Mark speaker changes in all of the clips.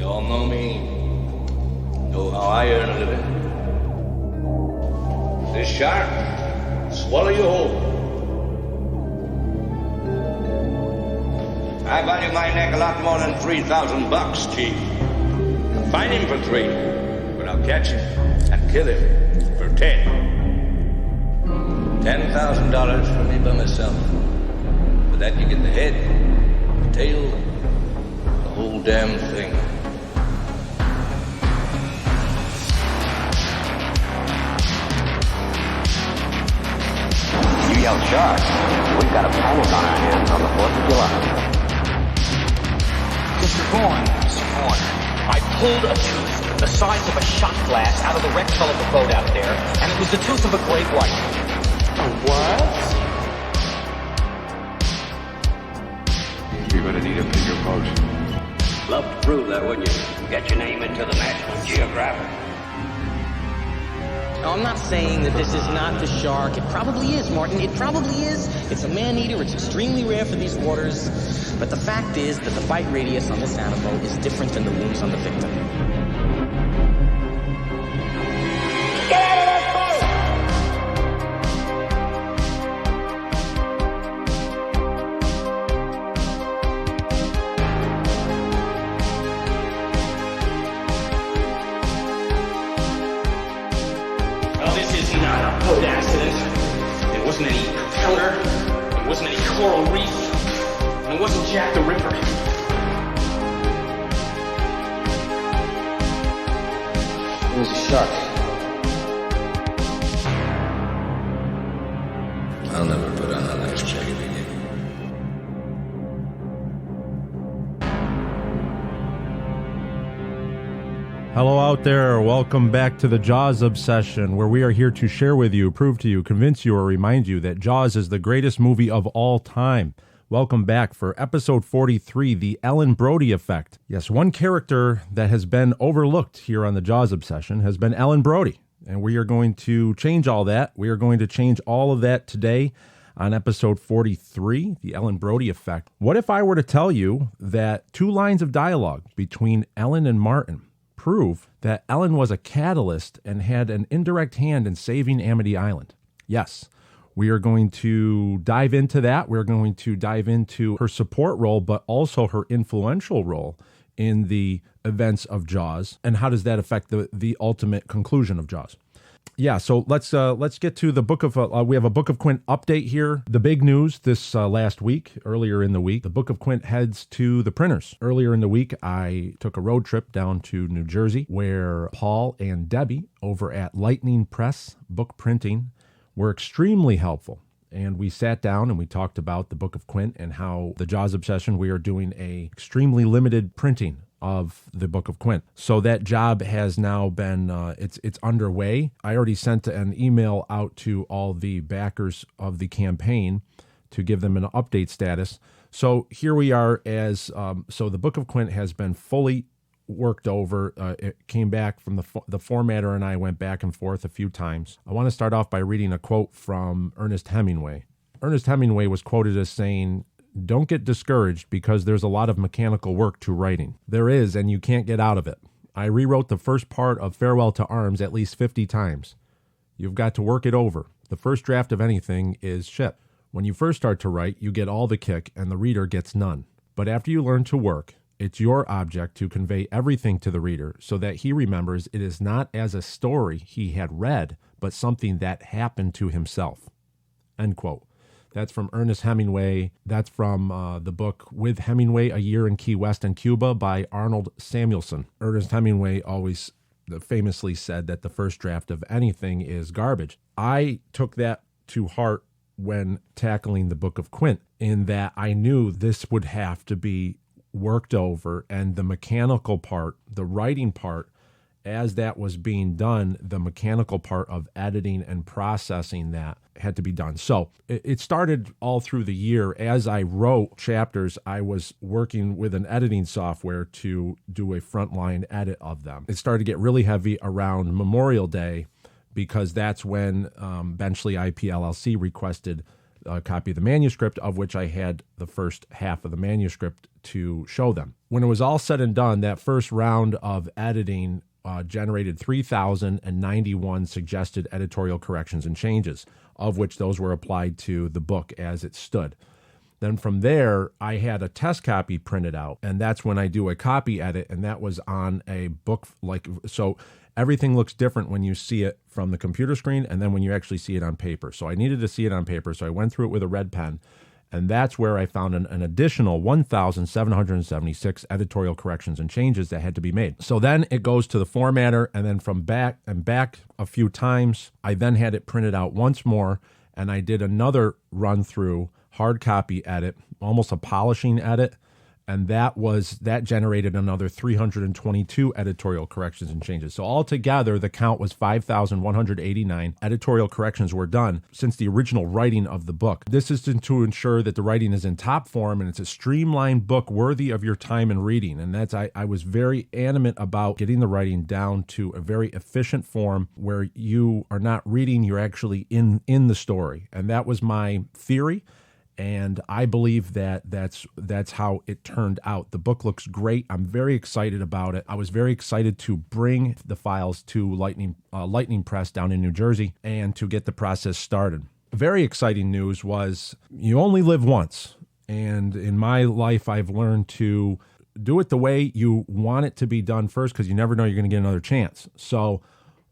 Speaker 1: all know me. Know how I earn a living. This shark, swallow you whole. I value my neck a lot more than $3,000, Chief. Find him for 3, but I'll catch him and kill him for 10. $10,000 for me by myself. With that you get the head, the tail, the whole damn thing.
Speaker 2: You yell shark. We've got a panic on our hands on the 4th of July.
Speaker 3: Mr. Vaughn, I pulled a tooth the size of a shot glass out of the wreck hull of the boat out there, and it was the tooth of a great white.
Speaker 4: A what?
Speaker 5: You're gonna need a bigger boat.
Speaker 2: Love to prove that, wouldn't you? Get your name into the National Geographic.
Speaker 6: No, I'm not saying that this is not the shark. It probably is, Martin. It probably is. It's a man-eater. It's extremely rare for these waters. But the fact is that the bite radius on this animal is different than the wounds on the victim.
Speaker 4: Get out of that boat!
Speaker 3: Well, this is not a boat accident. There wasn't any propeller. There wasn't any coral reef. And it wasn't Jack the Ripper.
Speaker 6: It was a shark.
Speaker 1: I'll never put on a nice jacket again.
Speaker 7: Hello out there. Welcome back to the Jaws Obsession, where we are here to share with you, prove to you, convince you, or remind you that Jaws is the greatest movie of all time. Welcome back for episode 43, The Ellen Brody Effect. Yes, one character that has been overlooked here on the Jaws Obsession has been Ellen Brody, and we are going to change all that. We are going to change all of that today on episode 43, The Ellen Brody Effect. What if I were to tell you that 2 lines of dialogue between Ellen and Martin prove that Ellen was a catalyst and had an indirect hand in saving Amity Island? Yes, we are going to dive into that. We're going to dive into her support role, but also her influential role in the events of Jaws, and how does that affect the ultimate conclusion of Jaws. Yeah, so let's get to the Book of, we have a Book of Quint update here. The big news this last week, earlier in the week, the Book of Quint heads to the printers. Earlier in the week, I took a road trip down to New Jersey, where Paul and Debbie over at Lightning Press Book Printing were extremely helpful. And we sat down and we talked about the Book of Quint and how the Jaws Obsession, we are doing a extremely limited printing of the Book of Quint. So that job has now been, it's underway. I already sent an email out to all the backers of the campaign to give them an update status. So here we are so the Book of Quint has been fully worked over. It came back from the formatter, and I went back and forth a few times. I want to start off by reading a quote from Ernest Hemingway. Ernest Hemingway was quoted as saying, "Don't get discouraged because there's a lot of mechanical work to writing. There is, and you can't get out of it. I rewrote the first part of Farewell to Arms at least 50 times. You've got to work it over. The first draft of anything is shit. When you first start to write, you get all the kick and the reader gets none. But after you learn to work, it's your object to convey everything to the reader so that he remembers it is not as a story he had read, but something that happened to himself." End quote. That's from Ernest Hemingway. That's from the book With Hemingway, A Year in Key West and Cuba by Arnold Samuelson. Ernest Hemingway always famously said that the first draft of anything is garbage. I took that to heart when tackling the Book of Quint, in that I knew this would have to be worked over, and the mechanical part, the writing part, as that was being done, the mechanical part of editing and processing that had to be done. So it started all through the year. As I wrote chapters, I was working with an editing software to do a frontline edit of them. It started to get really heavy around Memorial Day, because that's when Benchley IP LLC requested a copy of the manuscript, of which I had the first half of the manuscript to show them. When it was all said and done, that first round of editing generated 3,091 suggested editorial corrections and changes, of which those were applied to the book as it stood. Then from there, I had a test copy printed out, and that's when I do a copy edit, and that was on a book. So everything looks different when you see it from the computer screen and then when you actually see it on paper. So I needed to see it on paper, so I went through it with a red pen, and that's where I found an additional 1,776 editorial corrections and changes that had to be made. So then it goes to the formatter, and then from back a few times, I then had it printed out once more, and I did another run through hard copy edit, almost a polishing edit, and that generated another 322 editorial corrections and changes. So altogether, the count was 5,189 editorial corrections were done since the original writing of the book. This is to ensure that the writing is in top form and it's a streamlined book worthy of your time and reading. And I was very adamant about getting the writing down to a very efficient form where you are not reading, you're actually in the story. And that was my theory. And I believe that's how it turned out. The book looks great. I'm very excited about it. I was very excited to bring the files to Lightning Press down in New Jersey and to get the process started. Very exciting news was you only live once. And in my life, I've learned to do it the way you want it to be done first, because you never know you're going to get another chance. So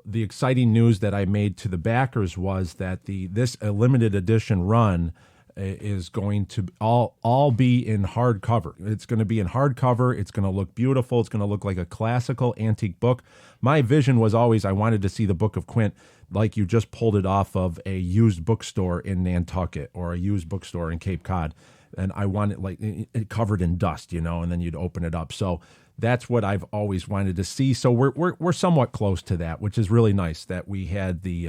Speaker 7: the exciting news that I made to the backers was that this limited edition run is going to all be in hardcover. It's going to be in hardcover. It's going to look beautiful. It's going to look like a classical antique book. My vision was always I wanted to see the Book of Quint like you just pulled it off of a used bookstore in Nantucket or a used bookstore in Cape Cod. And I want it like it covered in dust, and then you'd open it up. So that's what I've always wanted to see. So we're somewhat close to that, which is really nice that we had the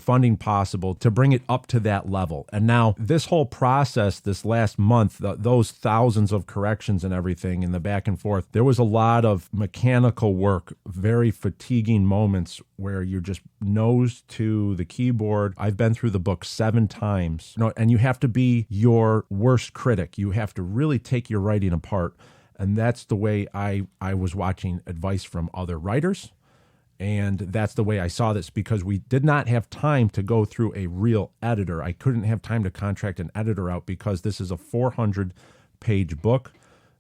Speaker 7: funding possible to bring it up to that level. And now this whole process, this last month, those thousands of corrections and everything and the back and forth, there was a lot of mechanical work, very fatiguing moments where you're just nose to the keyboard. I've been through the book 7 times, and you have to be your worst critic. You have to really take your writing apart. And that's the way I was watching advice from other writers. And that's the way I saw this, because we did not have time to go through a real editor. I couldn't have time to contract an editor out because this is a 400-page book.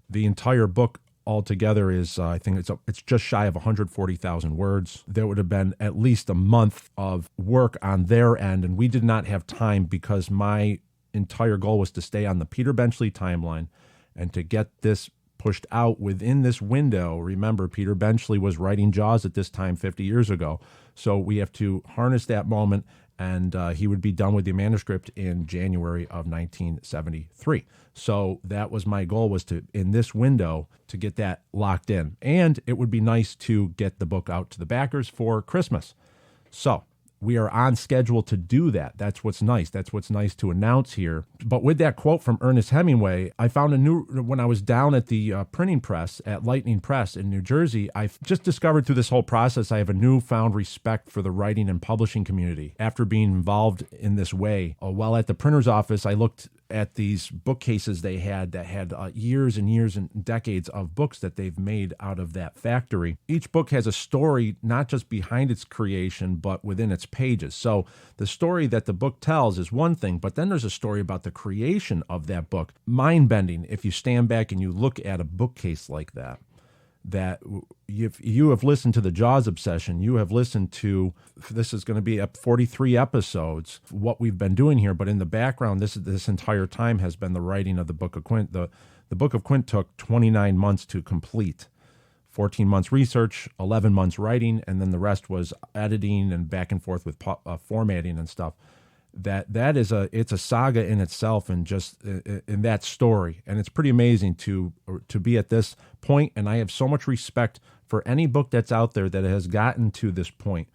Speaker 7: The entire book altogether is, I think it's just shy of 140,000 words. There would have been at least a month of work on their end, and we did not have time because my entire goal was to stay on the Peter Benchley timeline and to get this pushed out within this window. Remember, Peter Benchley was writing Jaws at this time 50 years ago. So we have to harness that moment, and he would be done with the manuscript in January of 1973. So that was my goal, was to, in this window, to get that locked in. And it would be nice to get the book out to the backers for Christmas. So we are on schedule to do that. That's what's nice. That's what's nice to announce here. But with that quote from Ernest Hemingway, I found when I was down at the printing press at Lightning Press in New Jersey, I've just discovered through this whole process, I have a newfound respect for the writing and publishing community after being involved in this way. While at the printer's office, I looked at these bookcases they had that had years and years and decades of books that they've made out of that factory. Each book has a story, not just behind its creation, but within its pages. So the story that the book tells is one thing, but then there's a story about the creation of that book. Mind-bending if you stand back and you look at a bookcase like that. That if you have listened to the Jaws Obsession, you have listened to, this is going to be 43 episodes, what we've been doing here, but in the background, this entire time has been the writing of the Book of Quint. The Book of Quint took 29 months to complete, 14 months research, 11 months writing, and then the rest was editing and back and forth with formatting and stuff. It's a saga in itself, and just in that story, and it's pretty amazing to be at this point. And I have so much respect for any book that's out there that has gotten to this point,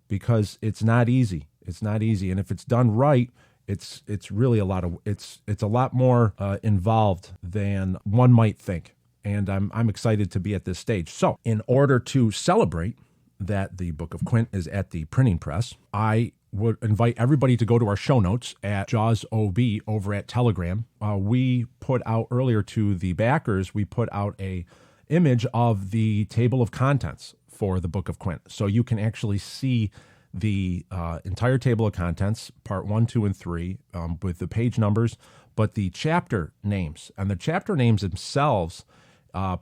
Speaker 7: because it's not easy. It's not easy, and if it's done right, it's really a lot more involved than one might think. And I'm excited to be at this stage. So, in order to celebrate that the Book of Quint is at the printing press, I would invite everybody to go to our show notes at Jaws OB over at Telegram. We put out earlier to the backers, we put out a image of the table of contents for the Book of Quint. So you can actually see the entire table of contents, part 1, 2, and 3, with the page numbers, but the chapter names. And the chapter names themselves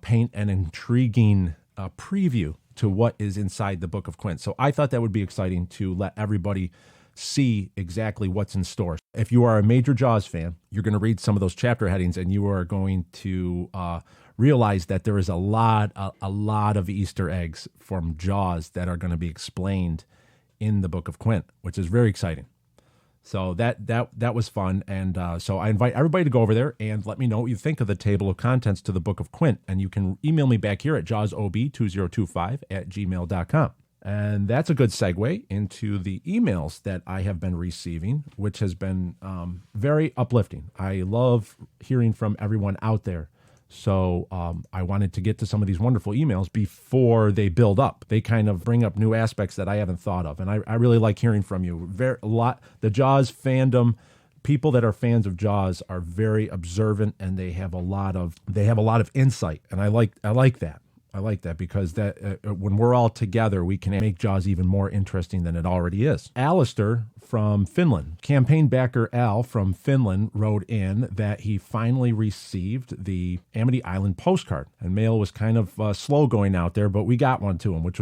Speaker 7: paint an intriguing preview to what is inside the Book of Quint. So I thought that would be exciting to let everybody see exactly what's in store. If you are a major Jaws fan, you're going to read some of those chapter headings, and you are going to realize that there is a lot of Easter eggs from Jaws that are going to be explained in the Book of Quint, which is very exciting. So that was fun, and so I invite everybody to go over there and let me know what you think of the table of contents to the Book of Quint, and you can email me back here at jawsob2025@gmail.com. And that's a good segue into the emails that I have been receiving, which has been very uplifting. I love hearing from everyone out there. So I wanted to get to some of these wonderful emails before they build up. They kind of bring up new aspects that I haven't thought of. And I really like hearing from you. The Jaws fandom, people that are fans of Jaws are very observant, and they have a lot of insight. And I like that. I like that because that when we're all together, we can make Jaws even more interesting than it already is. Alistair from Finland, campaign backer Al from Finland, wrote in that he finally received the Amity Island postcard, and mail was kind of slow going out there, but we got one to him, which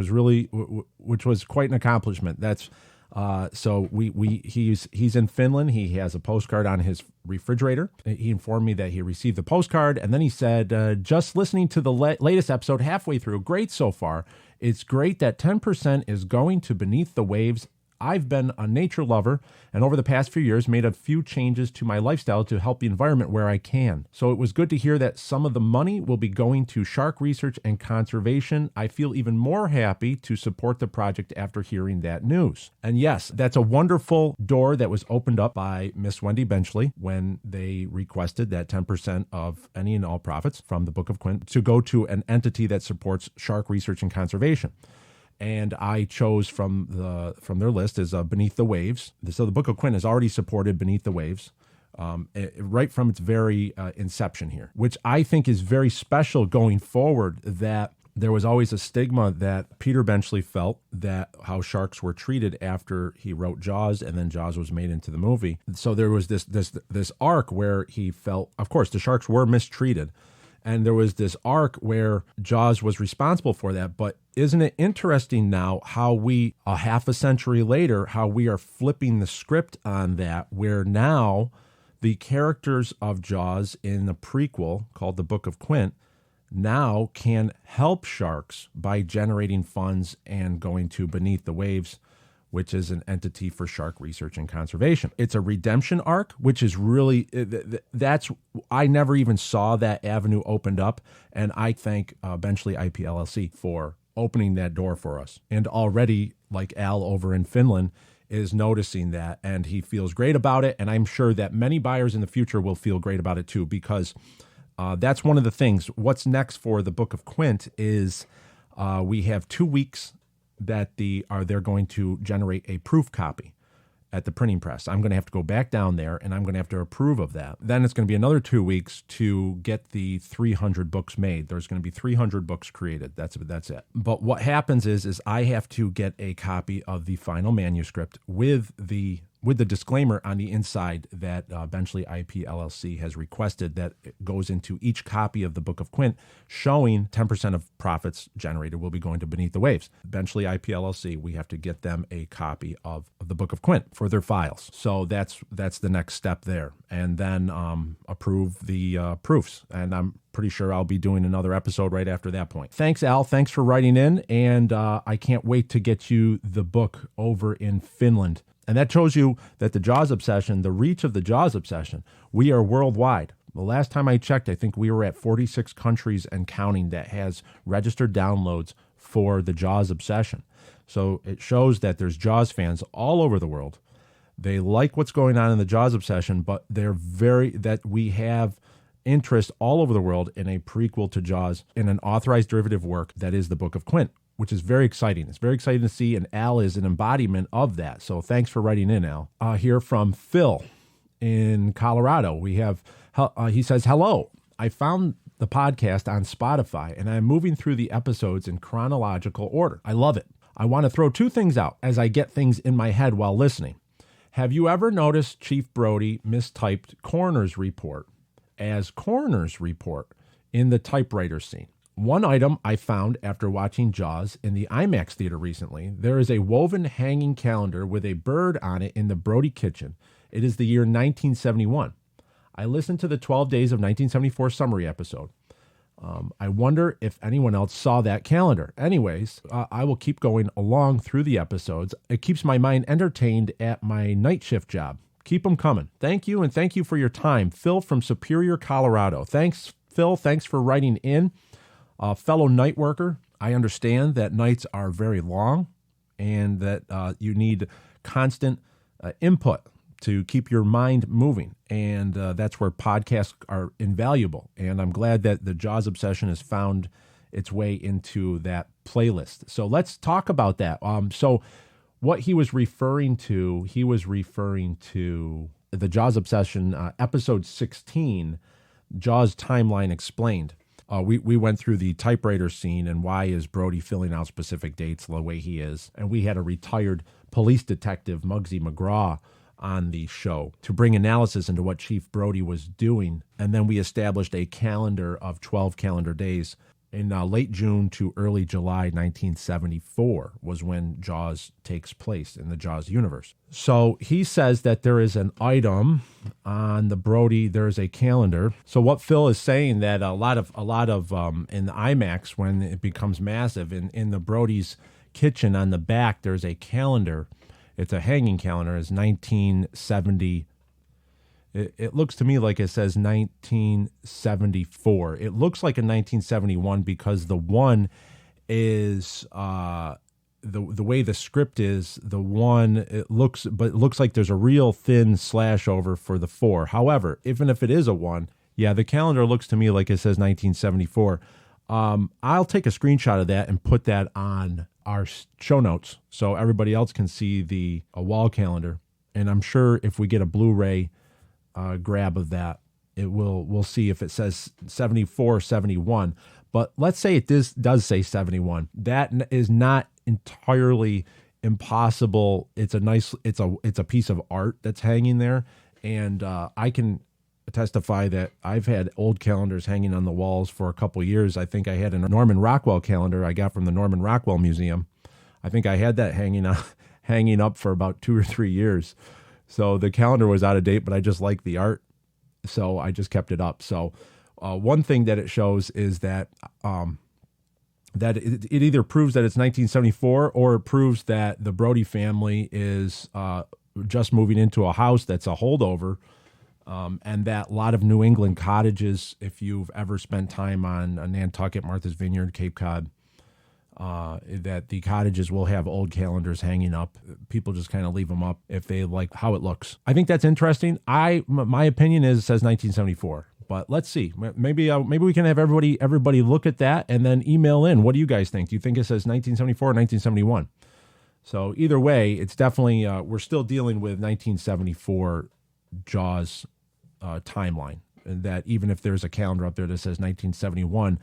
Speaker 7: was quite an accomplishment. That's so he's in Finland. He has a postcard on his refrigerator. He informed me that he received the postcard, and then he said, just listening to the latest episode halfway through, great so far. It's great that 10% is going to Beneath the Waves. I've been a nature lover, and over the past few years made a few changes to my lifestyle to help the environment where I can. So it was good to hear that some of the money will be going to shark research and conservation. I feel even more happy to support the project after hearing that news. And yes, that's a wonderful door that was opened up by Miss Wendy Benchley when they requested that 10% of any and all profits from the Book of Quint to go to an entity that supports shark research and conservation. And I chose from their list is Beneath the Waves. So the Book of Quint has already supported Beneath the Waves right from its very inception here, which I think is very special going forward, that there was always a stigma that Peter Benchley felt that how sharks were treated after he wrote Jaws, and then Jaws was made into the movie. So there was this arc where he felt, of course, the sharks were mistreated. And there was this arc where Jaws was responsible for that. But isn't it interesting now how we, a half a century later, how we are flipping the script on that, where now the characters of Jaws in the prequel called the Book of Quint now can help sharks by generating funds and going to Beneath the Waves, which is an entity for shark research and conservation. It's a redemption arc, which is really, I never even saw that avenue opened up, and I thank Benchley IP LLC for opening that door for us. And already, like Al over in Finland, is noticing that, and he feels great about it, and I'm sure that many buyers in the future will feel great about it too, because that's one of the things. What's next for the Book of Quint is we have 2 weeks that they're going to generate a proof copy at the printing press. I'm going to have to go back down there, and I'm going to have to approve of that. Then it's going to be another 2 weeks to get the 300 books made. There's going to be 300 books created. That's it. But what happens is I have to get a copy of the final manuscript with the disclaimer on the inside that Benchley IP LLC has requested that it goes into each copy of the Book of Quint, showing 10% of profits generated will be going to Beneath the Waves. Benchley IP LLC, we have to get them a copy of the Book of Quint for their files. So that's the next step there. And then approve the proofs. And I'm pretty sure I'll be doing another episode right after that point. Thanks, Al. Thanks for writing in. And I can't wait to get you the book over in Finland. And that shows you that the Jaws obsession, the reach of the Jaws obsession, we are worldwide. The last time I checked, I think we were at 46 countries and counting that has registered downloads for the Jaws obsession. So it shows that there's Jaws fans all over the world. They like what's going on in the Jaws obsession, but that we have interest all over the world in a prequel to Jaws, in an authorized derivative work that is the Book of Quint. which is very exciting. It's very exciting to see, and Al is an embodiment of that. So thanks for writing in, Al. Here from Phil in Colorado. We have, he says, hello. I found the podcast on Spotify, and I'm moving through the episodes in chronological order. I love it. I want to throw two things out as I get things in my head while listening. Have you ever noticed Chief Brody mistyped coroner's report as coroner's report in the typewriter scene? One item I found after watching Jaws in the IMAX theater recently, there is a woven hanging calendar with a bird on it in the Brody kitchen. It is the year 1971. I listened to the 12 Days of 1974 summary episode. I wonder if anyone else saw that calendar. Anyways, I will keep going along through the episodes. It keeps my mind entertained at my night shift job. Keep them coming. Thank you, and thank you for your time. Phil from Superior, Colorado. Thanks, Phil. Thanks for writing in. Fellow night worker, I understand that nights are very long and that you need constant input to keep your mind moving. And that's where podcasts are invaluable. And I'm glad that the Jaws Obsession has found its way into that playlist. So let's talk about that. So what he was referring to the Jaws Obsession, episode 16, Jaws Timeline Explained. We went through the typewriter scene and why is Brody filling out specific dates the way he is. And we had a retired police detective, Muggsy McGraw, on the show to bring analysis into what Chief Brody was doing. And then we established a calendar of 12 calendar days. In late June to early July 1974 was when Jaws takes place in the Jaws universe. So he says that there is an item on the Brody, there is a calendar. So what Phil is saying that a lot of in the IMAX, when it becomes massive, in the Brody's kitchen on the back, there's a calendar. It's a hanging calendar. It's 1970. It looks to me like it says 1974. It looks like a 1971 because the one is the way the script is. The one it looks like there's a real thin slash over for the 4. However, even if it is a 1, yeah, the calendar looks to me like it says 1974. I'll take a screenshot of that and put that on our show notes so everybody else can see a wall calendar. And I'm sure if we get a Blu-ray grab of that, we'll see if it says 74, 71. But let's say it does say 71. That is not entirely impossible. It's a piece of art that's hanging there, and I can testify that I've had old calendars hanging on the walls for a couple years. I think I had a Norman Rockwell calendar I got from the Norman Rockwell Museum. I think I had that hanging up for about 2 or 3 years. So the calendar was out of date, but I just liked the art, so I just kept it up. So one thing that it shows is that it either proves that it's 1974 or it proves that the Brody family is just moving into a house that's a holdover, and that a lot of New England cottages, if you've ever spent time on Nantucket, Martha's Vineyard, Cape Cod, that the cottages will have old calendars hanging up. People just kind of leave them up if they like how it looks. I think that's interesting. My opinion is it says 1974, but let's see. Maybe we can have everybody look at that and then email in. What do you guys think? Do you think it says 1974 or 1971? So either way, it's definitely we're still dealing with 1974 Jaws timeline, and that even if there's a calendar up there that says 1971.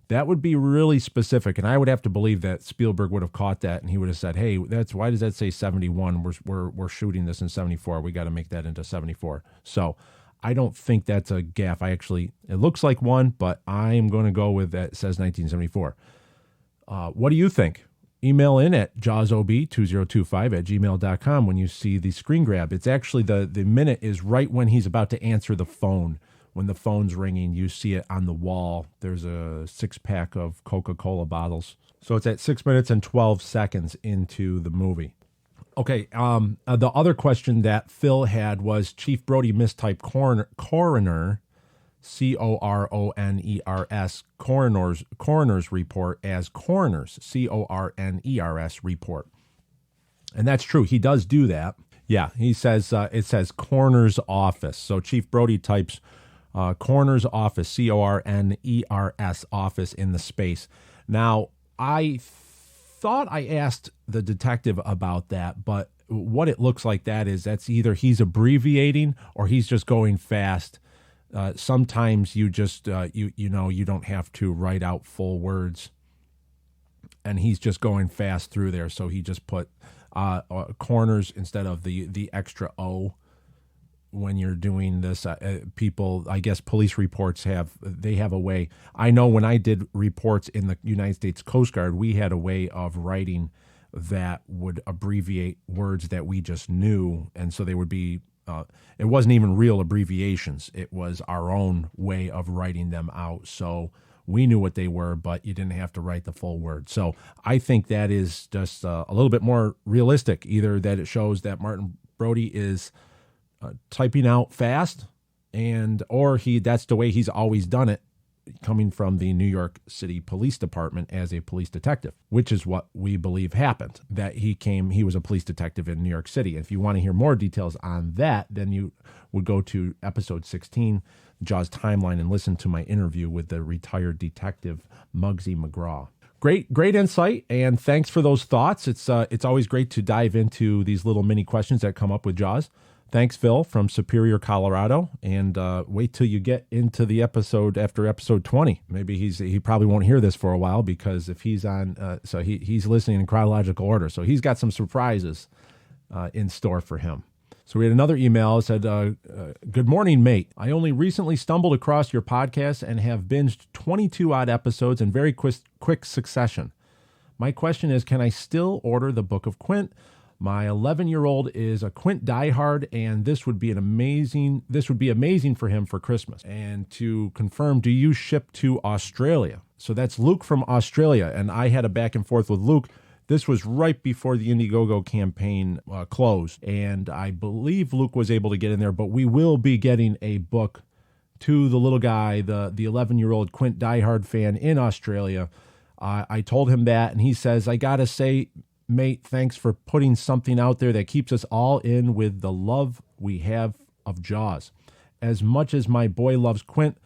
Speaker 7: That would be really specific, and I would have to believe that Spielberg would have caught that, and he would have said, "Hey, why does that say 71? We're shooting this in 74. We got to make that into 74." So I don't think that's a gaffe. It looks like one, but I'm going to go with that. It says 1974. What do you think? Email in at jawsob2025@gmail.com when you see the screen grab. It's actually the minute is right when he's about to answer the phone. When the phone's ringing, you see it on the wall. There's a 6-pack of Coca-Cola bottles. So it's at 6 minutes and 12 seconds into the movie. Okay, the other question that Phil had was Chief Brody mistyped coroner, C-O-R-O-N-E-R-S, coroner's report as coroners, C-O-R-N-E-R-S report. And that's true. He does do that. Yeah, he says it says coroner's office. So Chief Brody types coroner's office, C-O-R-N-E-R-S office in the space. Now, I thought I asked the detective about that, but what it looks like that's either he's abbreviating or he's just going fast. Sometimes you just you don't have to write out full words, and he's just going fast through there. So he just put corners instead of the extra O. When you're doing this, people, I guess police reports have a way. I know when I did reports in the United States Coast Guard, we had a way of writing that would abbreviate words that we just knew. And so they would be, it wasn't even real abbreviations. It was our own way of writing them out. So we knew what they were, but you didn't have to write the full word. So I think that is just a little bit more realistic, either that it shows that Martin Brody is typing out fast, or that's the way he's always done it, coming from the New York City Police Department as a police detective, which is what we believe happened, that he was a police detective in New York City. If you want to hear more details on that, then you would go to episode 16, Jaws Timeline, and listen to my interview with the retired detective Muggsy McGraw. Great insight, and thanks for those thoughts. It's always great to dive into these little mini questions that come up with Jaws. Thanks, Phil, from Superior, Colorado. And wait till you get into the episode after episode 20. Maybe he probably won't hear this for a while, because if he's on, so he's listening in chronological order. So he's got some surprises in store for him. So we had another email that said, good morning, mate. I only recently stumbled across your podcast and have binged 22 odd episodes in very quick succession. My question is, can I still order the Book of Quint? My 11-year-old is a Quint diehard, and this would be amazing for him for Christmas. And to confirm, do you ship to Australia? So that's Luke from Australia, and I had a back and forth with Luke. This was right before the Indiegogo campaign closed, and I believe Luke was able to get in there, but we will be getting a book to the little guy, the 11-year-old Quint diehard fan in Australia. I told him that, and he says, I gotta say, mate, thanks for putting something out there that keeps us all in with the love we have of Jaws. As much as my boy loves Quint,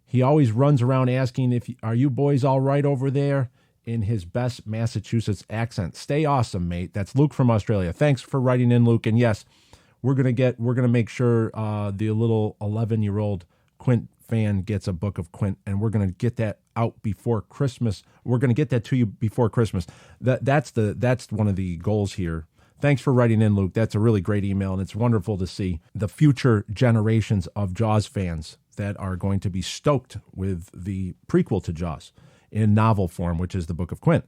Speaker 7: he always runs around asking, are you boys all right over there? In his best Massachusetts accent. Stay awesome, mate. That's Luke from Australia. Thanks for writing in, Luke. And yes, we're gonna make sure the little 11-year-old Quint fan gets a Book of Quint, and we're gonna get that out before Christmas. We're gonna get that to you before Christmas. That's one of the goals here. Thanks for writing in, Luke. That's a really great email, and it's wonderful to see the future generations of Jaws fans that are going to be stoked with the prequel to Jaws in novel form, which is the Book of Quint.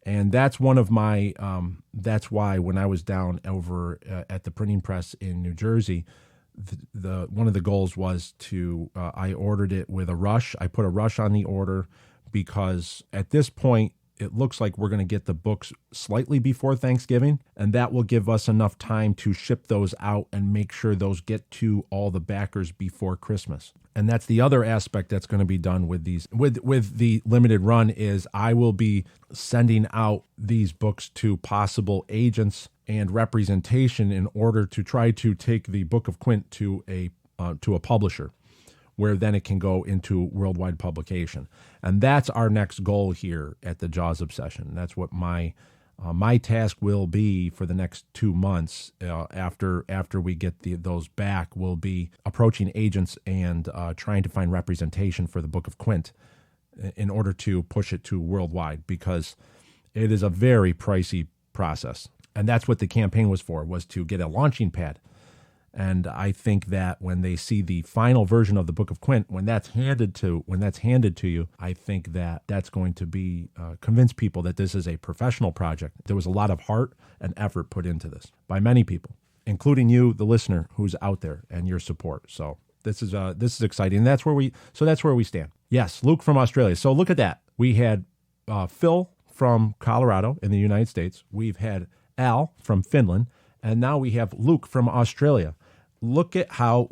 Speaker 7: And that's one of my, that's why when I was down over at the printing press in New Jersey, one of the goals was to, I ordered it with a rush. I put a rush on the order because at this point, it looks like we're going to get the books slightly before Thanksgiving, and that will give us enough time to ship those out and make sure those get to all the backers before Christmas. And that's the other aspect that's going to be done with these, with the limited run, is I will be sending out these books to possible agents and representation in order to try to take the Book of Quint to a publisher, where then it can go into worldwide publication. And that's our next goal here at the Jaws Obsession. That's what my task will be for the next 2 months after we get those back. Will be approaching agents and trying to find representation for the Book of Quint in order to push it to worldwide, because it is a very pricey process. And that's what the campaign was for, was to get a launching pad. And I think that when they see the final version of the Book of Quint, when that's handed to you, I think that that's going to be convince people that this is a professional project. There was a lot of heart and effort put into this by many people, including you, the listener, who's out there, and your support. So this is exciting. And that's where we stand. Yes, Luke from Australia. So look at that. We had Phil from Colorado in the United States. We've had Al from Finland, and now we have Luke from Australia. Look at how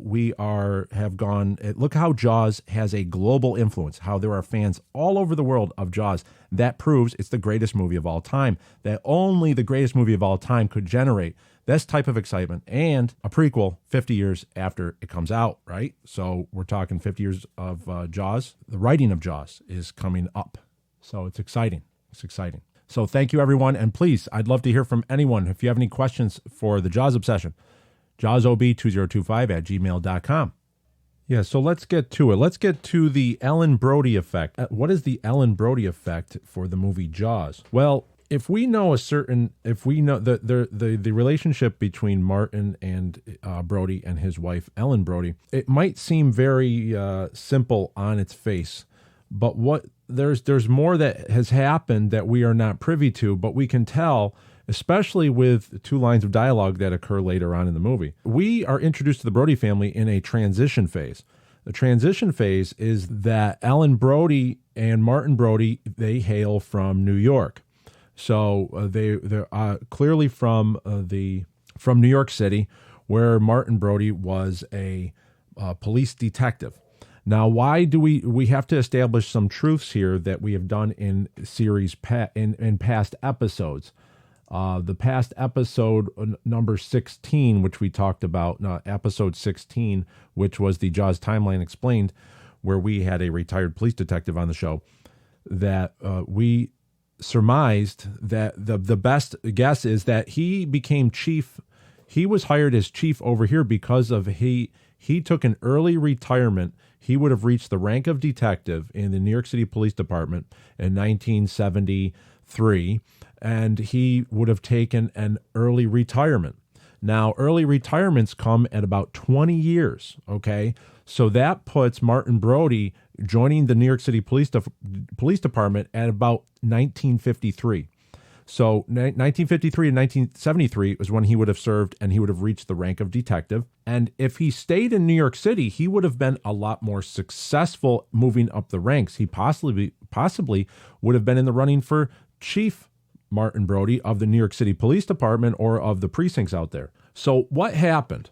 Speaker 7: have gone. Look how Jaws has a global influence, how there are fans all over the world of Jaws. That proves it's the greatest movie of all time, that only the greatest movie of all time could generate this type of excitement, and a prequel 50 years after it comes out, right? So we're talking 50 years of Jaws. The writing of Jaws is coming up. So it's exciting. It's exciting. So thank you, everyone. And please, I'd love to hear from anyone. If you have any questions for the Jaws Obsession, jawsob2025@gmail.com. Yeah, so let's get to it. Let's get to the Ellen Brody effect. What is the Ellen Brody effect for the movie Jaws? Well, if we know the relationship between Martin and Brody and his wife Ellen Brody, it might seem very simple on its face, but there's more that has happened that we are not privy to, but we can tell, especially with two lines of dialogue that occur later on in the movie. We are introduced to the Brody family in a transition phase. The transition phase is that Ellen Brody and Martin Brody, they hail from New York. So they're clearly from New York City, where Martin Brody was a police detective. Now, why do we have to establish some truths here that we have done in series in past episodes? The past episode number 16, which we talked about, episode 16, which was the Jaws Timeline Explained, where we had a retired police detective on the show, that we surmised that the best guess is that he became chief. He was hired as chief over here because of he took an early retirement. He would have reached the rank of detective in the New York City Police Department in 1973, and he would have taken an early retirement. Now, early retirements come at about 20 years, okay? So that puts Martin Brody joining the New York City Police Department at about 1953. So 1953 and 1973 was when he would have served, and he would have reached the rank of detective. And if he stayed in New York City, he would have been a lot more successful moving up the ranks. He possibly would have been in the running for Chief Martin Brody of the New York City Police Department or of the precincts out there. So what happened?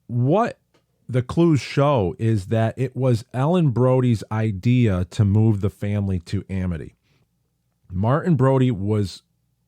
Speaker 7: What the clues show is that it was Ellen Brody's idea to move the family to Amity. Martin Brody was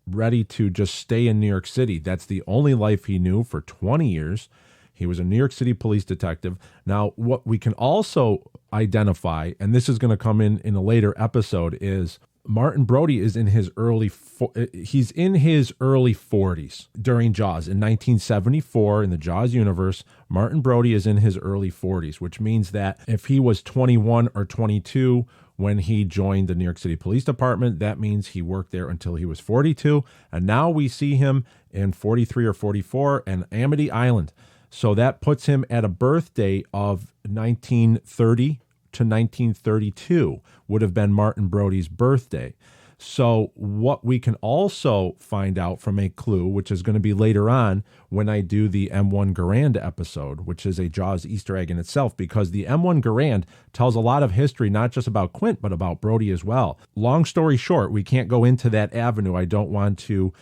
Speaker 7: ready to just stay in New York City. That's the only life he knew for 20 years. He was a New York City police detective. Now, what we can also identify, and this is going to come in a later episode, is Martin Brody is in his early 40s during Jaws. In 1974, in the Jaws universe, Martin Brody is in his early 40s, which means that if he was 21 or 22 when he joined the New York City Police Department, that means he worked there until he was 42. And now we see him in 43 or 44 and Amity Island. So that puts him at a birthday of 1930 to 1932 would have been Martin Brody's birthday. So what we can also find out from a clue, which is going to be later on when I do the M1 Garand episode, which is a Jaws Easter egg in itself, because the M1 Garand tells a lot of history, not just about Quint, but about Brody as well. Long story short, we can't go into that avenue. I don't want to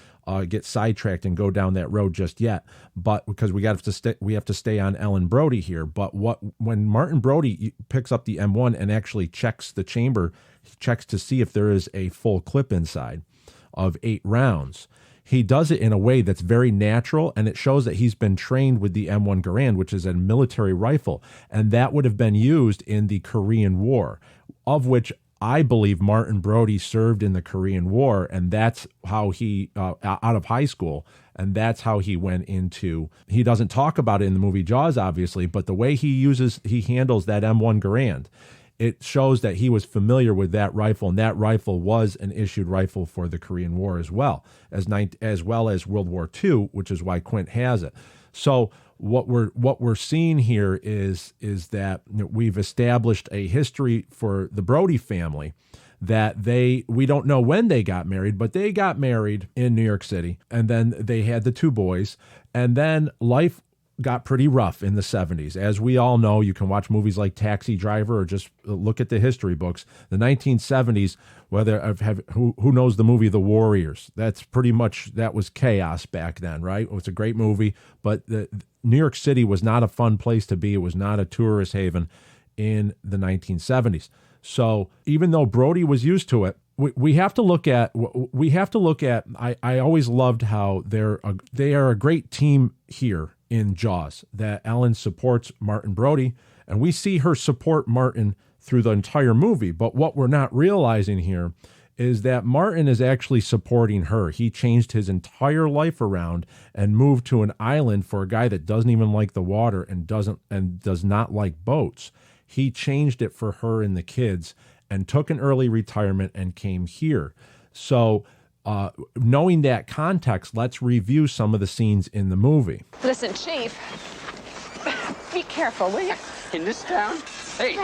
Speaker 7: get sidetracked and go down that road just yet, but because we have to stay on Ellen Brody here. But when Martin Brody picks up the M1 and actually checks the chamber, he checks to see if there is a full clip inside of 8 rounds. He does it in a way that's very natural, and it shows that he's been trained with the M1 Garand, which is a military rifle, and that would have been used in the Korean War, of which I believe Martin Brody served in the Korean War, and that's how he, out of high school, and that's how he went into, he doesn't talk about it in the movie Jaws, obviously, but the way he handles that M1 Garand, it shows that he was familiar with that rifle, and that rifle was an issued rifle for the Korean War as well as World War II, which is why Quint has it. So what we're seeing here is that we've established a history for the Brody family that we don't know when they got married, but they got married in New York City, and then they had the 2 boys, and then life got pretty rough in the 70s. As we all know, you can watch movies like Taxi Driver or just look at the history books. The 1970s, who knows the movie The Warriors? That was chaos back then, right? It was a great movie, but New York City was not a fun place to be. It was not a tourist haven in the 1970s. So even though Brody was used to it, we have to look at. I always loved how they are a great team here in Jaws. That Ellen supports Martin Brody, and we see her support Martin through the entire movie. But what we're not realizing here is that Martin is actually supporting her. He changed his entire life around and moved to an island for a guy that doesn't even like the water and does not like boats. He changed it for her and the kids and took an early retirement and came here. So knowing that context, let's review some of the scenes in the movie.
Speaker 5: Listen, Chief, be careful, will you?
Speaker 3: In this town? Hey,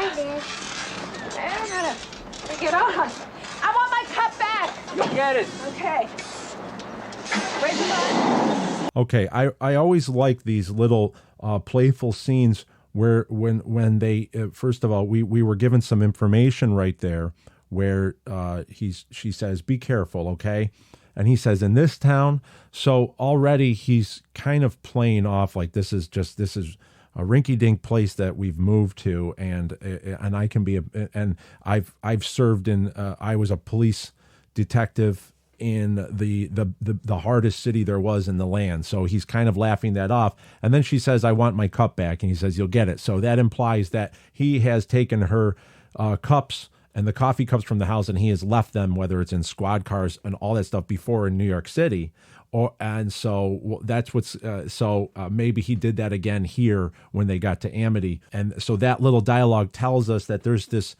Speaker 5: Get on. I want my cup back.
Speaker 3: you'll get it.
Speaker 5: Okay. Where's the button?
Speaker 7: Okay, I always like these little playful scenes where when they first of all we were given some information right there where she says, be careful, okay? And he says, in this town. So already he's kind of playing off like this is a rinky-dink place that we've moved to, and I can be and I've served in I was a police detective in the hardest city there was in the land. So he's kind of laughing that off. And then she says, I want my cup back. And he says, you'll get it. So that implies that he has taken her cups and the coffee cups from the house, and he has left them, whether it's in squad cars and all that stuff before in New York City. So that's what's maybe he did that again here when they got to Amity. And so that little dialogue tells us that there's this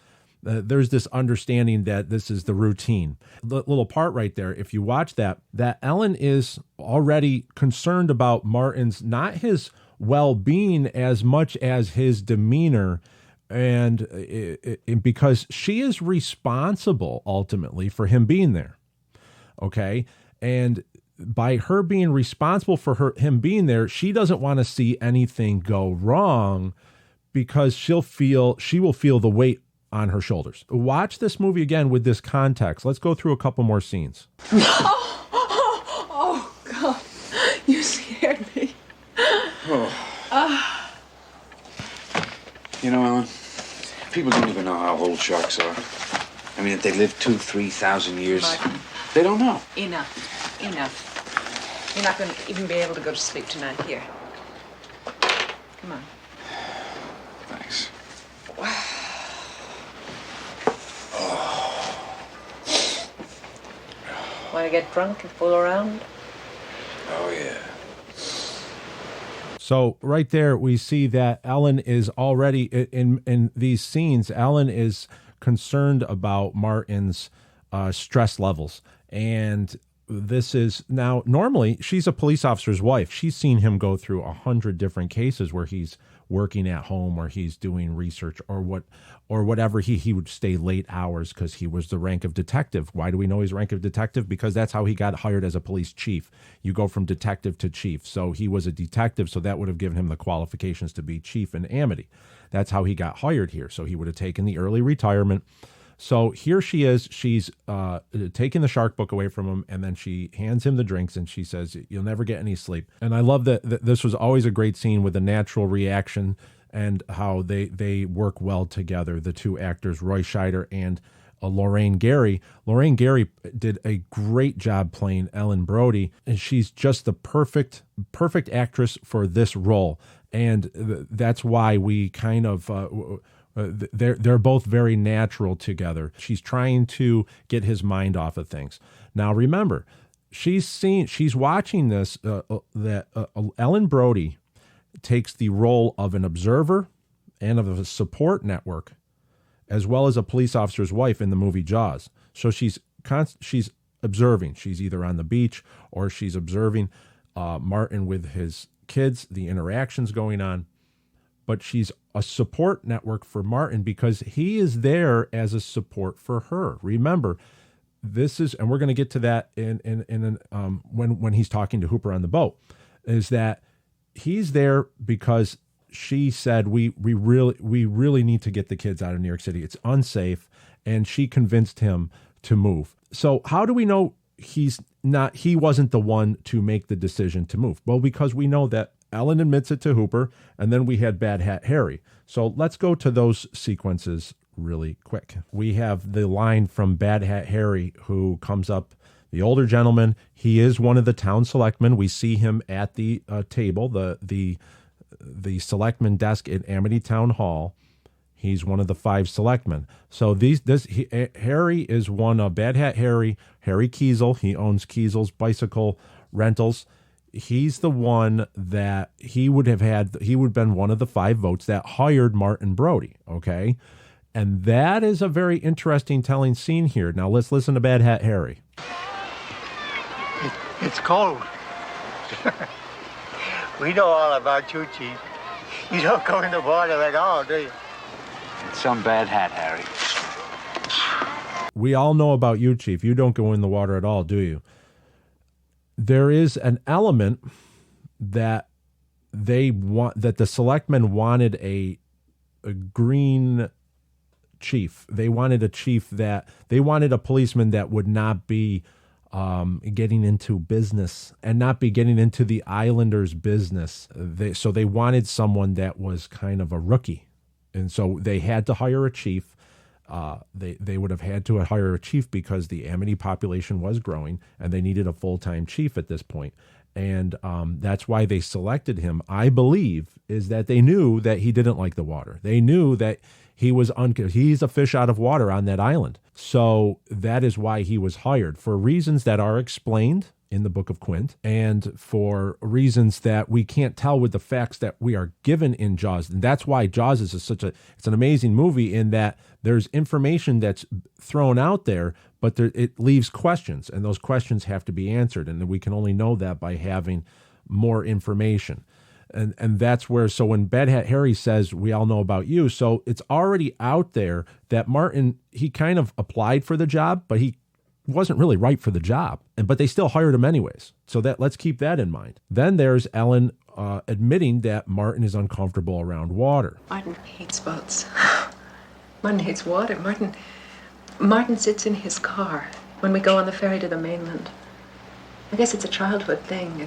Speaker 7: understanding that this is the routine. The little part right there, if you watch that Ellen is already concerned about Martin's, not his well-being as much as his demeanor, and because she is responsible ultimately for him being there. Okay. And by her being responsible for him being there, she doesn't want to see anything go wrong because she will feel the weight on her shoulders. Watch this movie again with this context. Let's go through a couple more scenes.
Speaker 5: Oh, God. You scared me.
Speaker 8: You know, Ellen, people don't even know how old sharks are. I mean, if they live 2,000-3,000 years,
Speaker 5: Martin.
Speaker 8: they don't know.
Speaker 5: Enough. You're not going to even be able to go to sleep tonight. Here. Come on.
Speaker 8: Thanks.
Speaker 5: Want to get drunk and fool around?
Speaker 8: Oh, yeah.
Speaker 7: So right there, we see that Ellen is already in these scenes. Ellen is concerned about Martin's stress levels, and this is now normally she's a police officer's wife. She's seen him go through 100 different cases where he's working at home or he's doing research or whatever. He would stay late hours because he was the rank of detective. Why do we know he's rank of detective? Because that's how he got hired as a police chief. You go from detective to chief. So he was a detective, so that would have given him the qualifications to be chief in Amity. That's how he got hired here. So he would have taken the early retirement. So here she is. She's taking the shark book away from him, and then she hands him the drinks, and she says, you'll never get any sleep. And I love that this was always a great scene with the natural reaction and how they work well together, the two actors, Roy Scheider and Lorraine Gary. Lorraine Gary did a great job playing Ellen Brody, and she's just the perfect actress for this role. And that's why we kind of... they're both very natural together. She's trying to get his mind off of things. Now, remember, she's watching this, that Ellen Brody takes the role of an observer and of a support network, as well as a police officer's wife in the movie Jaws. So she's observing. She's either on the beach or she's observing Martin with his kids, the interactions going on. But she's a support network for Martin because he is there as a support for her. Remember, this is, and we're going to get to that when he's talking to Hooper on the boat, is that he's there because she said we really need to get the kids out of New York City. It's unsafe, and she convinced him to move. So how do we know he wasn't the one to make the decision to move? Well, because we know that Ellen admits it to Hooper, and then we had Bad Hat Harry. So let's go to those sequences really quick. We have the line from Bad Hat Harry, who comes up, the older gentleman. He is one of the town selectmen. We see him at the table, the selectman desk at Amity Town Hall. He's one of the 5 selectmen. So Harry is one of Bad Hat Harry Kiesel. He owns Kiesel's Bicycle Rentals. He's the one that he would have been one of the 5 votes that hired Martin Brody. Okay. And that is a very interesting telling scene here. Now let's listen to Bad Hat Harry.
Speaker 9: It's cold. We know all about you, Chief. You don't go in the water at all, do you?
Speaker 8: It's some bad hat, Harry.
Speaker 7: We all know about you, Chief. You don't go in the water at all, do you? There is an element that that the selectmen wanted a green chief. They wanted a policeman that would not be getting into business and not be getting into the Islanders' business. So they wanted someone that was kind of a rookie. And so they had to hire a chief. They would have had to hire a chief because the Amity population was growing and they needed a full-time chief at this point. And that's why they selected him, I believe, is that they knew that he didn't like the water. They knew that he's a fish out of water on that island. So that is why he was hired, for reasons that are explained in the Book of Quint, and for reasons that we can't tell with the facts that we are given in Jaws. And that's why Jaws is it's an amazing movie, in that there's information that's thrown out there, but it leaves questions, and those questions have to be answered. And we can only know that by having more information. And that's where, so when Bad Hat Harry says, we all know about you, so it's already out there that Martin, he kind of applied for the job, but he wasn't really right for the job, but they still hired him anyways. So let's keep that in mind. Then there's Ellen admitting that Martin is uncomfortable around water.
Speaker 5: Martin hates boats. Martin hates water. Martin sits in his car when we go on the ferry to the mainland. I guess it's a childhood thing.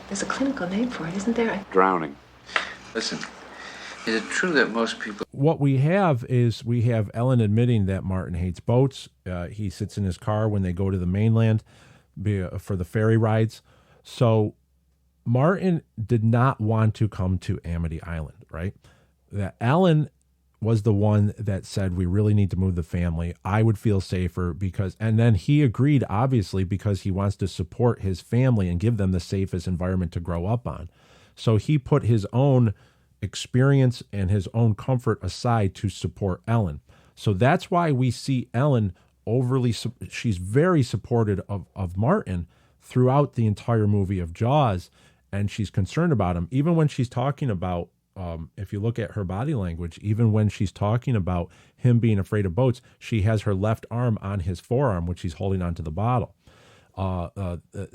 Speaker 5: There's a clinical name for it, isn't there?
Speaker 8: Drowning. Listen, is it true that most people...
Speaker 7: What we have Ellen admitting that Martin hates boats. He sits in his car when they go to the mainland for the ferry rides. So Martin did not want to come to Amity Island, right? That Ellen was the one that said, we really need to move the family. I would feel safer and then he agreed, obviously, because he wants to support his family and give them the safest environment to grow up on. So he put his own experience and his own comfort aside to support Ellen. So that's why we see Ellen she's very supportive of Martin throughout the entire movie of Jaws, and she's concerned about him. Even when she's talking about, if you look at her body language, even when she's talking about him being afraid of boats, she has her left arm on his forearm, which he's holding onto the bottle.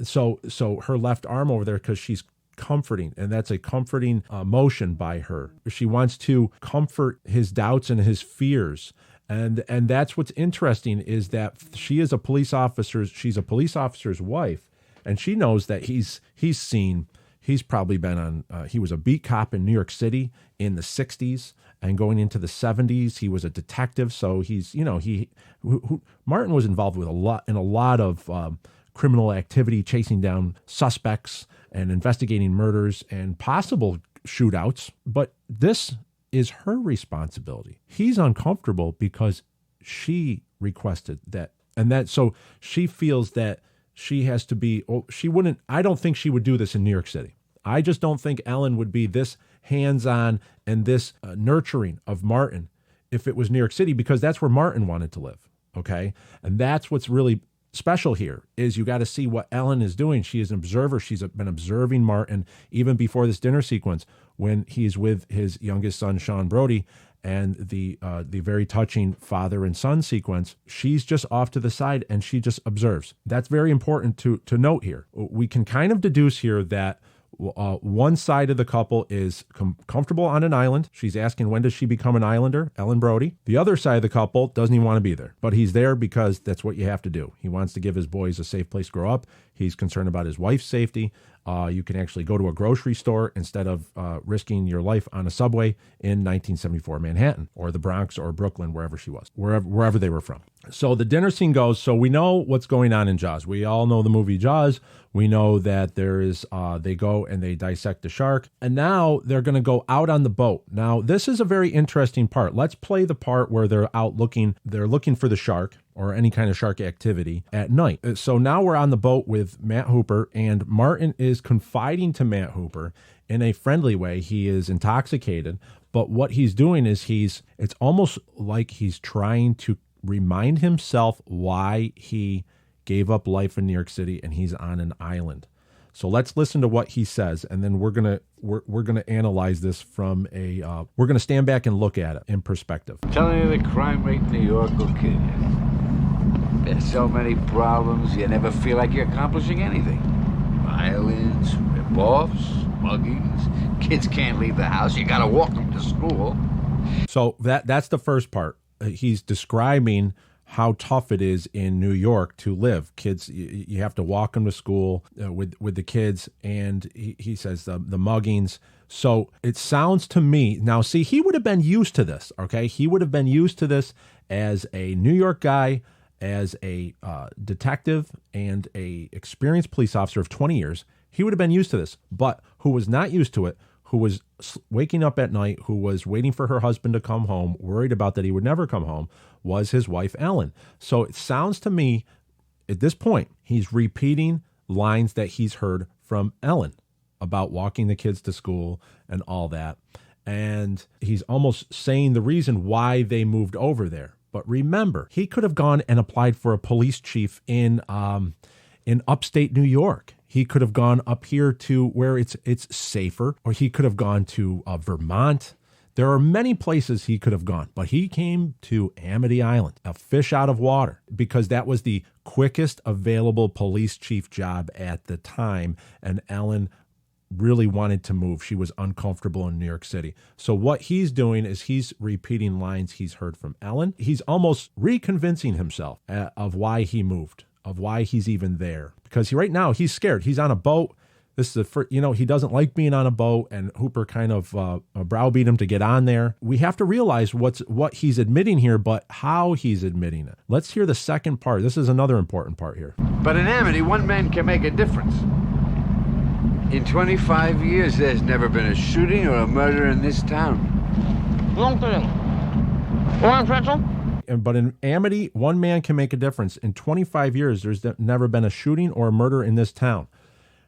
Speaker 7: So her left arm over there, because she's comforting, and that's a comforting motion by her. She wants to comfort his doubts and his fears. And that's what's interesting, is that she's a police officer's wife, and she knows that he's probably been on, he was a beat cop in New York City in the 60s and going into the 70s. He was a detective. So Martin was involved with a lot of criminal activity, chasing down suspects and investigating murders and possible shootouts. But this is her responsibility. He's uncomfortable because she requested that. So she feels that she has to be, I don't think she would do this in New York City. I just don't think Ellen would be this hands-on and this nurturing of Martin if it was New York City, because that's where Martin wanted to live. Okay. And that's what's really special here, is you got to see what Ellen is doing. She is an observer. She's been observing Martin even before this dinner sequence, when he's with his youngest son, Sean Brody, and the very touching father and son sequence. She's just off to the side and she just observes. That's very important to note here. We can kind of deduce here that one side of the couple is comfortable on an island. She's asking, when does she become an islander? Ellen Brody. The other side of the couple doesn't even want to be there, but he's there because that's what you have to do. He wants to give his boys a safe place to grow up. He's concerned about his wife's safety. You can actually go to a grocery store instead of risking your life on a subway in 1974 Manhattan or the Bronx or Brooklyn, wherever she was, wherever they were from. So the dinner scene goes, so we know what's going on in Jaws. We all know the movie Jaws. We know that there is, they go and they dissect the shark. And now they're going to go out on the boat. Now, this is a very interesting part. Let's play the part where they're out looking for the shark or any kind of shark activity at night. So now we're on the boat with Matt Hooper, and Martin is confiding to Matt Hooper in a friendly way. He is intoxicated, but what he's doing is it's almost like he's trying to remind himself why he gave up life in New York City and he's on an island. So let's listen to what he says, and then we're gonna analyze this from we're gonna stand back and look at it in perspective.
Speaker 8: Telling you the crime rate in New York will kill you. There's so many problems, you never feel like you're accomplishing anything. Violence, rip-offs, muggings, kids can't leave the house, you gotta walk them to school.
Speaker 7: So that's the first part. He's describing how tough it is in New York to live. Kids, you have to walk them to school with the kids, and he says the muggings. So it sounds to me, now see, he would have been used to this, okay? He would have been used to this as a New York guy, as a detective and a experienced police officer of 20 years. He would have been used to this, but who was not used to it, who was waking up at night, who was waiting for her husband to come home, worried about that he would never come home, was his wife, Ellen. So it sounds to me, at this point, he's repeating lines that he's heard from Ellen about walking the kids to school and all that. And he's almost saying the reason why they moved over there. But remember, he could have gone and applied for a police chief in upstate New York. He could have gone up here to where it's safer, or he could have gone to Vermont. There are many places he could have gone, but he came to Amity Island, a fish out of water, because that was the quickest available police chief job at the time, and Ellen really wanted to move. She was uncomfortable in New York City. So what he's doing is he's repeating lines he's heard from Ellen. He's almost reconvincing himself of why he moved, of why he's even there. Because right now he's scared. He's on a boat. This is the first, he doesn't like being on a boat, and Hooper kind of browbeat him to get on there. We have to realize what he's admitting here, but how he's admitting it. Let's hear the second part. This is another important part here.
Speaker 8: But in Amity, one man can make a difference. In 25 years, there's never been a shooting or a murder in this town.
Speaker 7: But in Amity, one man can make a difference. In 25 years, there's never been a shooting or a murder in this town.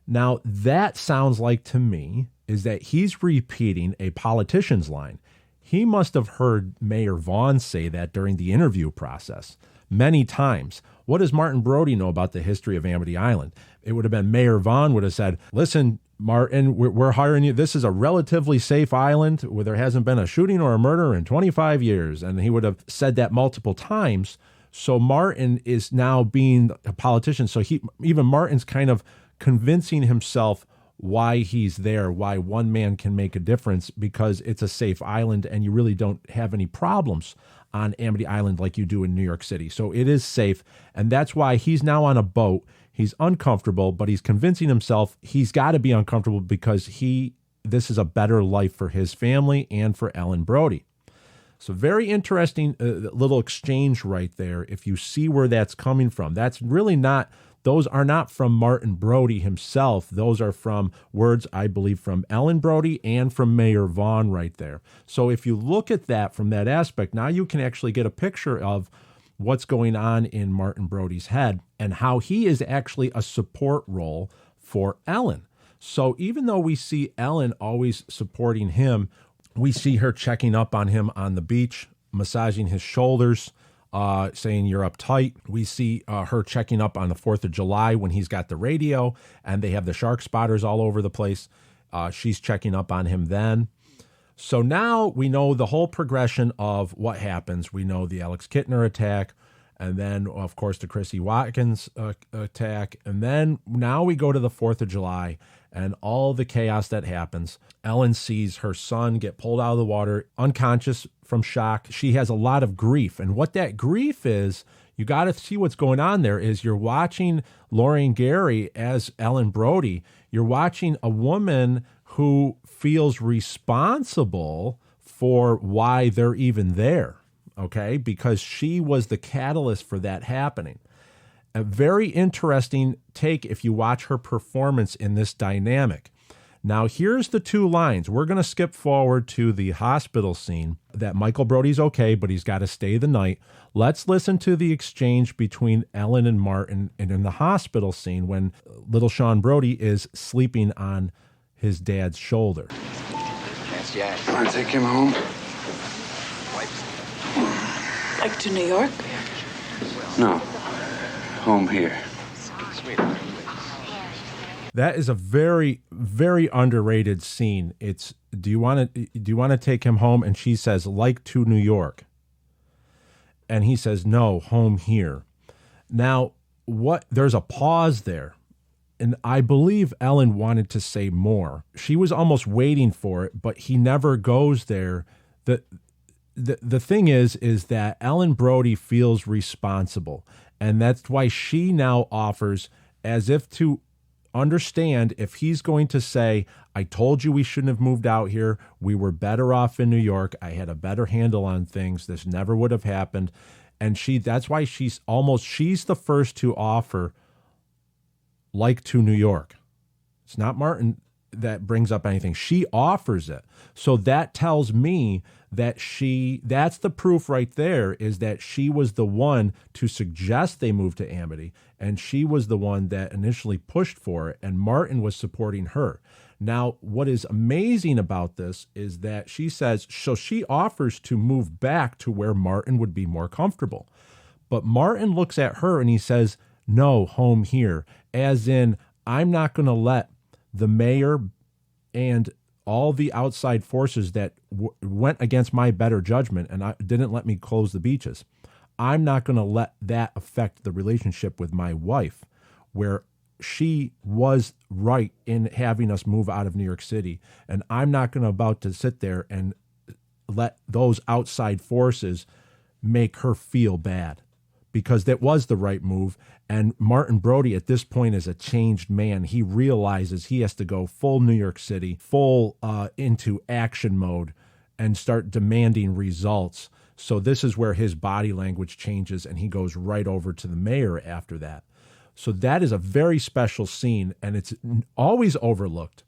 Speaker 7: Now, that sounds like to me is that he's repeating a politician's line. He must have heard Mayor Vaughn say that during the interview process many times. What does Martin Brody know about the history of Amity Island? It would have been Mayor Vaughn would have said, listen, Martin, we're hiring you. This is a relatively safe island where there hasn't been a shooting or a murder in 25 years. And he would have said that multiple times. So Martin is now being a politician. So even Martin's kind of convincing himself why he's there, why one man can make a difference, because it's a safe island and you really don't have any problems on Amity Island like you do in New York City. So it is safe, and that's why he's now on a boat. He's uncomfortable, but he's convincing himself he's got to be uncomfortable because this is a better life for his family and for Ellen Brody. So very interesting little exchange right there. If you see where that's coming from, those are not from Martin Brody himself. Those are from words, I believe, from Ellen Brody and from Mayor Vaughn right there. So if you look at that from that aspect, now you can actually get a picture of what's going on in Martin Brody's head and how he is actually a support role for Ellen. So even though we see Ellen always supporting him, we see her checking up on him on the beach, massaging his shoulders, saying you're uptight. We see her checking up on the 4th of July when he's got the radio and they have the shark spotters all over the place. She's checking up on him then. So now we know the whole progression of what happens. We know the Alex Kittner attack, and then, of course, the Chrissy Watkins attack. And then now we go to the 4th of July and all the chaos that happens. Ellen sees her son get pulled out of the water, unconscious from shock. She has a lot of grief. And what that grief is, you got to see what's going on there, is you're watching Lorraine Gary as Ellen Brody. You're watching a woman who feels responsible for why they're even there, okay? Because she was the catalyst for that happening. A very interesting take if you watch her performance in this dynamic. Now, here's the two lines. We're going to skip forward to the hospital scene that Michael Brody's okay, but he's got to stay the night. Let's listen to the exchange between Ellen and Martin and in the hospital scene when little Sean Brody is sleeping on his dad's shoulder.
Speaker 8: Yes, yes. Want to take him home?
Speaker 10: Like to New York?
Speaker 8: No. Home here.
Speaker 7: That is a very, very underrated scene. It's do you want to take him home? And she says, like to New York. And he says, no, home here. Now, there's a pause there. And I believe Ellen wanted to say more. She was almost waiting for it, but he never goes there. The thing is that Ellen Brody feels responsible. And that's why she now offers, as if to understand, if he's going to say, I told you we shouldn't have moved out here. We were better off in New York. I had a better handle on things. This never would have happened. And that's why she's the first to offer like to New York. It's not Martin that brings up anything. She offers it. So that tells me that that's the proof right there, is that she was the one to suggest they move to Amity, and she was the one that initially pushed for it, and Martin was supporting her. Now, what is amazing about this is that she says, so she offers to move back to where Martin would be more comfortable. But Martin looks at her and he says, no, home here, as in, I'm not going to let the mayor and all the outside forces that went against my better judgment and didn't let me close the beaches. I'm not going to let that affect the relationship with my wife, where she was right in having us move out of New York City. And I'm not going to about to sit there and let those outside forces make her feel bad, because that was the right move. And Martin Brody at this point is a changed man. He realizes he has to go full New York City, full into action mode, and start demanding results. So this is where his body language changes, and he goes right over to the mayor after that. So that is a very special scene, and it's always overlooked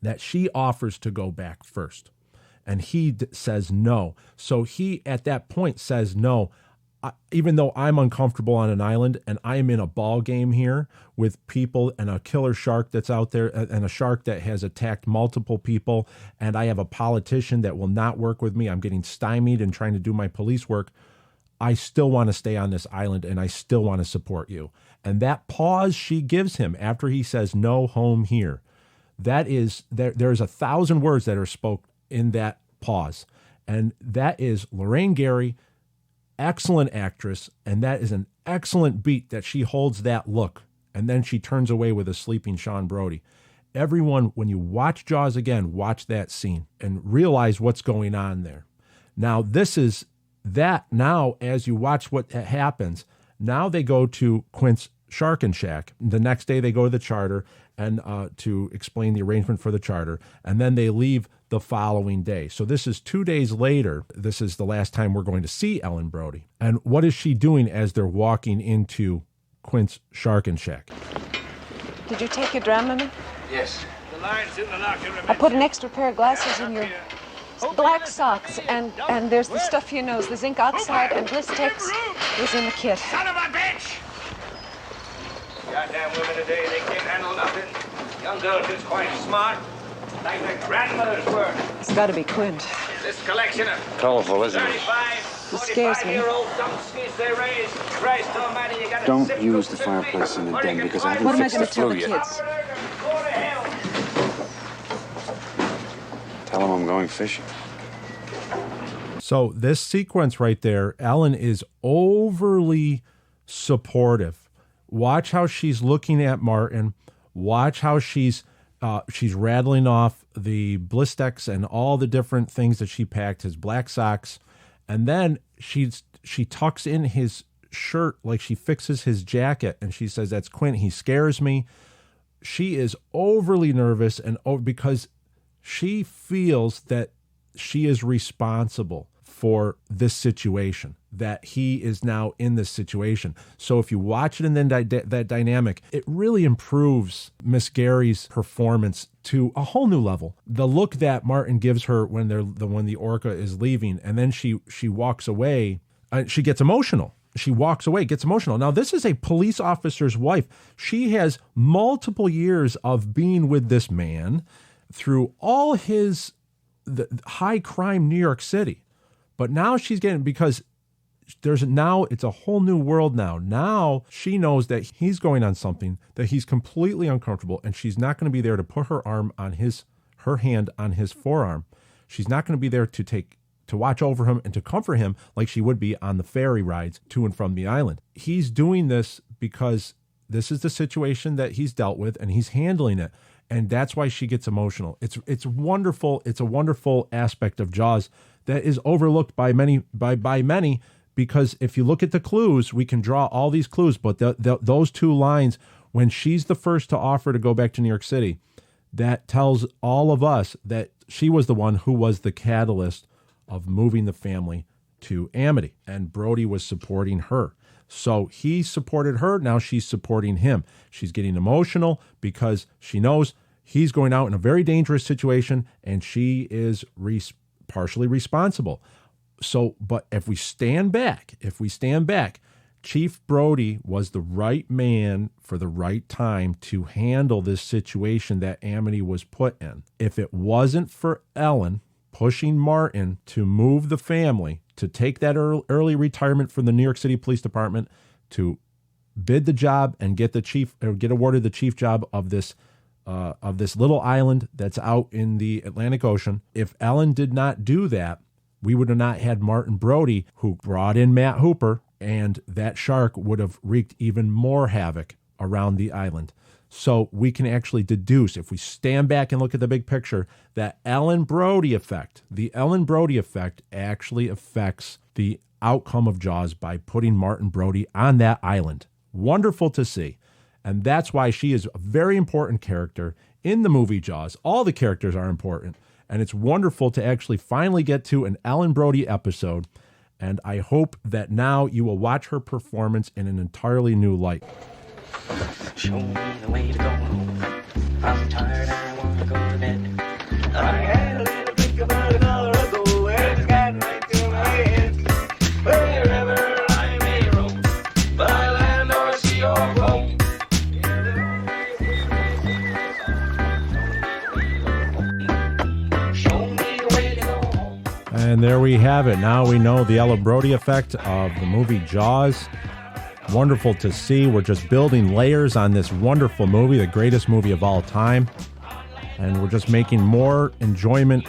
Speaker 7: that she offers to go back first, and he says no. So he, at that point, says no. Even though I'm uncomfortable on an island and I am in a ball game here with people and a killer shark that's out there and a shark that has attacked multiple people, and I have a politician that will not work with me, I'm getting stymied and trying to do my police work, I still want to stay on this island and I still want to support you. And that pause she gives him after he says no, home here, that is, there's 1,000 words that are spoke in that pause. And that is Lorraine Gary, excellent actress, and that is an excellent beat that she holds that look, and then she turns away with a sleeping Sean Brody. Everyone, when you watch Jaws again, watch that scene and realize what's going on there. Now, this is that. Now, as you watch what happens, now they go to Quint's Shark and Shack. The next day they go to the charter and to explain the arrangement for the charter, and then they leave the following day. So this is 2 days later. This is the last time we're going to see Ellen Brody. And what is she doing as they're walking into Quint's Shark and Shack?
Speaker 5: Did you take your Dramamine?
Speaker 8: Yes.
Speaker 1: The line's in the locker room.
Speaker 5: I put an extra pair of glasses in your black socks, and there's the stuff for your nose. The zinc oxide and Blistex was in the kit.
Speaker 1: Son of a bitch! Goddamn women today, they can't handle nothing. Young girls is quite smart, like their grandmothers were.
Speaker 5: It's got to be Quint.
Speaker 1: This collection of
Speaker 8: Colorful, isn't it?
Speaker 1: 35,
Speaker 5: It scares me.
Speaker 1: 45-year-old dumpskis they raised. Christ almighty, you gotta
Speaker 8: Don't
Speaker 1: sift
Speaker 8: use
Speaker 1: through
Speaker 8: the fireplace in the
Speaker 1: or
Speaker 8: den
Speaker 1: you can
Speaker 8: because I
Speaker 1: find
Speaker 5: What am I
Speaker 8: haven't
Speaker 5: going
Speaker 8: fixed
Speaker 5: to
Speaker 8: the
Speaker 5: tell
Speaker 8: flue
Speaker 5: the
Speaker 8: yet.
Speaker 5: kids?
Speaker 1: Go to hell.
Speaker 8: Tell them I'm going fishing.
Speaker 7: So this sequence right there, Ellen is overly supportive. Watch how she's looking at Martin. Watch how she's rattling off the Blistex and all the different things that she packed, his black socks. And then she tucks in his shirt, like she fixes his jacket, and she says, "That's Quint. He scares me." She is overly nervous because she feels that she is responsible for this situation, that he is now in this situation. So if you watch it and then that dynamic, it really improves Miss Gary's performance to a whole new level. The look that Martin gives her when the orca is leaving, and then she walks away, she gets emotional. She walks away, gets emotional. Now, this is a police officer's wife. She has multiple years of being with this man through all the high crime New York City. But now she's getting, because it's a whole new world now. Now she knows that he's going on something, that he's completely uncomfortable, and she's not going to be there to put her hand on his forearm. She's not going to be there to watch over him and to comfort him like she would be on the ferry rides to and from the island. He's doing this because this is the situation that he's dealt with, and he's handling it. And that's why she gets emotional. It's wonderful. It's a wonderful aspect of Jaws that is overlooked by many, because if you look at the clues, we can draw all these clues. But those two lines, when she's the first to offer to go back to New York City, that tells all of us that she was the one who was the catalyst of moving the family to Amity, and Brody was supporting her. So he supported her. Now she's supporting him. She's getting emotional because she knows he's going out in a very dangerous situation, and she is partially responsible. So, but if we stand back, Chief Brody was the right man for the right time to handle this situation that Amity was put in. If it wasn't for Ellen pushing Martin to move the family, to take that early retirement from the New York City Police Department, to bid the job and get awarded the chief job of this little island that's out in the Atlantic Ocean. If Ellen did not do that, we would have not had Martin Brody, who brought in Matt Hooper, and that shark would have wreaked even more havoc around the island. So we can actually deduce, if we stand back and look at the big picture, that the Ellen Brody effect actually affects the outcome of Jaws by putting Martin Brody on that island. Wonderful to see. And that's why she is a very important character in the movie Jaws. All the characters are important. And it's wonderful to actually finally get to an Ellen Brody episode. And I hope that now you will watch her performance in an entirely new light.
Speaker 2: Show me the way to go home. I'm tired, I want to go to bed. I had a little think about an hour ago, and it's gotten right to my head. Wherever I may roam, by land or sea or home. Show me the way to go home.
Speaker 7: And there we have it. Now we know the Ellen Brody effect of the movie Jaws. Wonderful to see. We're just building layers on this wonderful movie, the greatest movie of all time. And we're just making more enjoyment,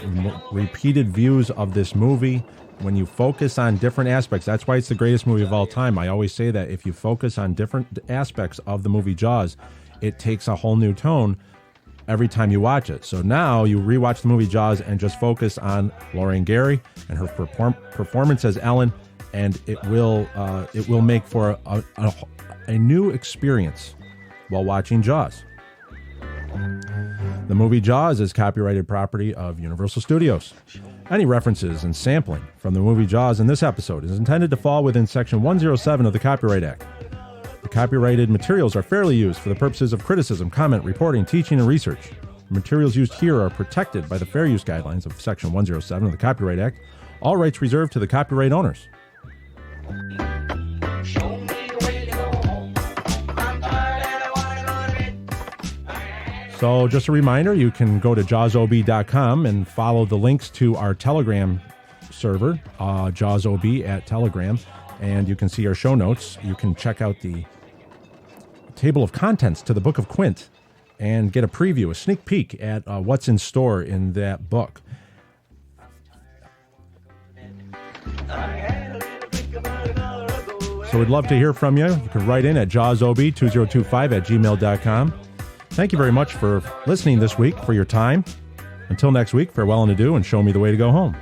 Speaker 7: repeated views of this movie. When you focus on different aspects, that's why it's the greatest movie of all time. I always say that if you focus on different aspects of the movie Jaws, it takes a whole new tone every time you watch it. So now you rewatch the movie Jaws and just focus on Lorraine Gary and her performance as Ellen, and it will make for a new experience while watching Jaws. The movie Jaws is copyrighted property of Universal Studios. Any references and sampling from the movie Jaws in this episode is intended to fall within Section 107 of the Copyright Act. The copyrighted materials are fairly used for the purposes of criticism, comment, reporting, teaching, and research. The materials used here are protected by the fair use guidelines of Section 107 of the Copyright Act. All rights reserved to the copyright owners. So just a reminder, you can go to jawsob.com and follow the links to our Telegram server, jawsob at Telegram, and you can see our show notes. You can check out the table of contents to the Book of Quint and get a preview, a sneak peek at what's in store in that book. So we'd love to hear from you. You can write in at jawsob2025@gmail.com. Thank you very much for listening this week, for your time. Until next week, farewell and adieu, and show me the way to go home.